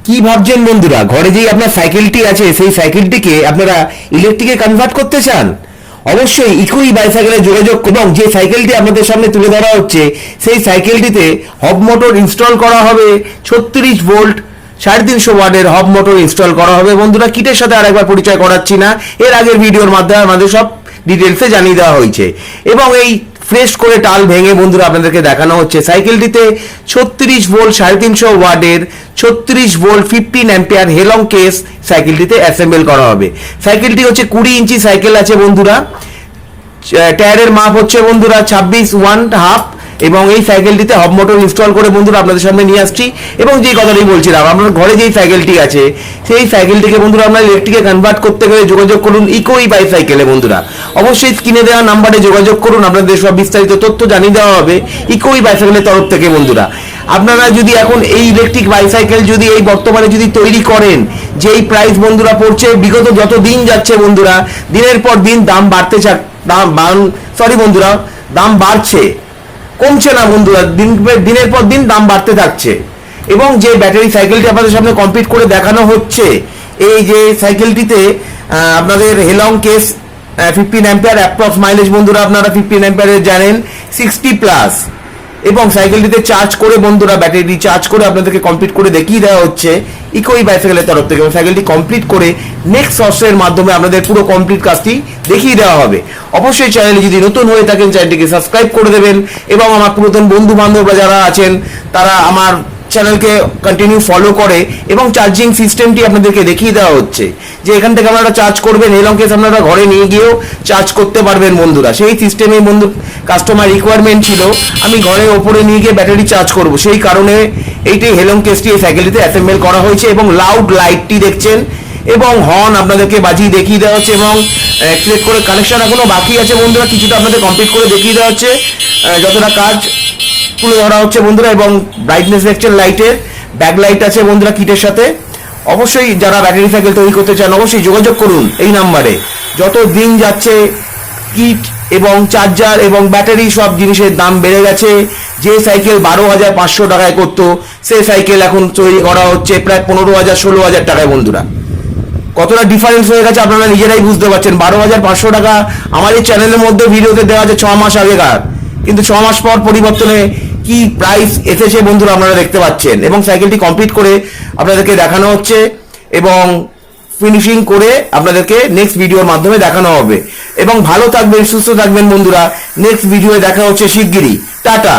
কি ভাবছেন বন্ধুরা, ঘরে যেই আপনার সাইকেলটি আছে সেই সাইকেলটিকে আপনারা ইলেকট্রিকে কনভার্ট করতে চান? অবশ্যই ইকোই বাইসাইকেলে যোগাযোগ এবং যে সাইকেলটি আপনাদের সামনে তুলে ধরা হচ্ছে সেই সাইকেলটিতে হব মোটর ইনস্টল করা হবে। 36 ভোল্ট 350 ওয়াটের হব মোটর ইনস্টল করা হবে। বন্ধুরা, কিটের সাথে আরেকবার পরিচয় করাচ্ছি না, এর আগের ভিডিওর মাধ্যমে আমাদের সব ডিটেলসে জানিয়ে দেওয়া হয়েছে। এবং এই ফ্রেশ করে টাল ভেঙে বন্ধুরা আপনাদেরকে দেখানো হচ্ছে সাইকেলটিতে 36 ভোল্ট 350 ওয়াটের 36 ভোল্ট 15 অ্যাম্পিয়ার হেলং কেস সাইকেলটিতে অ্যাসেম্বল করা হবে। সাইকেলটি হচ্ছে 20 ইঞ্চি সাইকেল আছে বন্ধুরা। টায়ারের মাপ হচ্ছে বন্ধুরা 26.5 এবং এই সাইকেলটিতে হব মোটর ইনস্টল করে বন্ধুরা আপনাদের সামনে নিয়ে আসছি। এবং যে কথাটি বলছিলাম, আপনার ঘরে যেই সাইকেলটি আছে সেই সাইকেলটিকে বন্ধুরা আপনার ইলেকট্রিকে কনভার্ট করতে গেলে যোগাযোগ করুন ইকোই বাইসাইকেলে। বন্ধুরা, অবশ্যই স্ক্রিনে দেওয়া নাম্বারে যোগাযোগ করুন, আপনাদের সব বিস্তারিত তথ্য জানিয়ে দেওয়া হবে ইকোই বাইসাইকেলের তরফ থেকে। বন্ধুরা, আপনারা যদি এখন এই ইলেকট্রিক বাইসাইকেল যদি এই বর্তমানে যদি তৈরি করেন, যেই প্রাইস বন্ধুরা পড়ছে, বিগত যত দিন যাচ্ছে বন্ধুরা দিনের পর দিন দাম বাড়তে দাম বাড়ছে, কমছে না বন্ধুরা, দিনের পর দিন দাম বাড়তে থাকছে। এবং যে ব্যাটারি সাইকেলটি আপনাদের সামনে কমপ্লিট করে দেখানো হচ্ছে, এই যে সাইকেলটিতে আপনাদের হেলং কেস 15 অ্যাম্পিয়ার অ্যাপ্রক্স মাইলেজ বন্ধুরা আপনারা 15 অ্যাম্পিয়ারের জানেন, 60+ এবং সাইকেলটিতে চার্জ করে বন্ধুরা ব্যাটারি চার্জ করে আপনাদেরকে কমপ্লিট করে দেখিয়ে দেওয়া হচ্ছে ইকোই বাইসাইকেলের তরফ থেকে। এবং সাইকেলটি কমপ্লিট করে নেক্সট সফটওয়্যারের মাধ্যমে আপনাদের পুরো কমপ্লিট কাজটি দেখিয়ে দেওয়া হবে। অবশ্যই চ্যানেলে যদি নতুন হয়ে থাকেন চ্যানেলটিকে সাবস্ক্রাইব করে দেবেন এবং আমার পুরাতন বন্ধু বান্ধবরা যারা আছেন তারা আমার চ্যানেলকে কন্টিনিউ ফলো করে। এবং চার্জিং সিস্টেমটি আপনাদেরকে দেখিয়ে দেওয়া হচ্ছে যে এখান থেকে আপনারা চার্জ করবেন, হেলং কেস আপনারা ঘরে নিয়ে গিয়েও চার্জ করতে পারবেন বন্ধুরা। সেই সিস্টেমে বন্ধু কাস্টমার রিকোয়ারমেন্ট ছিল আমি ঘরে ওপরে নিয়ে গিয়ে ব্যাটারি চার্জ করব, সেই কারণে এইটি হেলং কেসটি এই সাইকেলটিতে অ্যাসেম্বল করা হয়েছে। এবং লাউড লাইটটি দেখছেন এবং হর্ন আপনাদেরকে বাজিয়ে দেখিয়ে দেওয়া হচ্ছে। এবং ক্লিক করে কানেকশন এখনো বাকি আছে বন্ধুরা, কিছুটা আপনাদের কমপ্লিট করে দেখিয়ে দেওয়া হচ্ছে, যতটা কাজ তুলে ধরা হচ্ছে বন্ধুরা। এবং ব্রাইটনেস দেখছেন লাইটের, ব্যাক লাইট আছে বন্ধুরা কিটের সাথে। অবশ্যই যারা ব্যাটারি সাইকেল তৈরি করতে চান অবশ্যই যোগাযোগ করুন এই নাম্বারে। যত দিন যাচ্ছে কিট এবং চার্জার এবং ব্যাটারি সব জিনিসের দাম বেড়ে গেছে। যে সাইকেল 12,500 টাকায় করতো সেই সাইকেল এখন তৈরি করা হচ্ছে প্রায় 15,000-16,000 টাকায়। বন্ধুরা, কতটা ডিফারেন্স হয়ে গেছে আপনারা নিজেরাই বুঝতে পারছেন। 12,500 টাকা আমার এই চ্যানেলের মধ্যে ভিডিওতে দেওয়া আছে 6 মাস আগেকার, কিন্তু 6 মাস পর পরিবর্তনে কি প্রাইস এসেছে বন্ধুরা আপনারা দেখতে পাচ্ছেন। এবং সাইকেলটি কমপ্লিট করে আপনাদেরকে দেখানো হচ্ছে এবং ফিনিশিং করে আপনাদেরকে নেক্সট ভিডিওর মাধ্যমে দেখানো হবে। এবং ভালো থাকবেন, সুস্থ থাকবেন বন্ধুরা। নেক্সট ভিডিওয়ে দেখা হচ্ছে শিগগিরই। টাটা।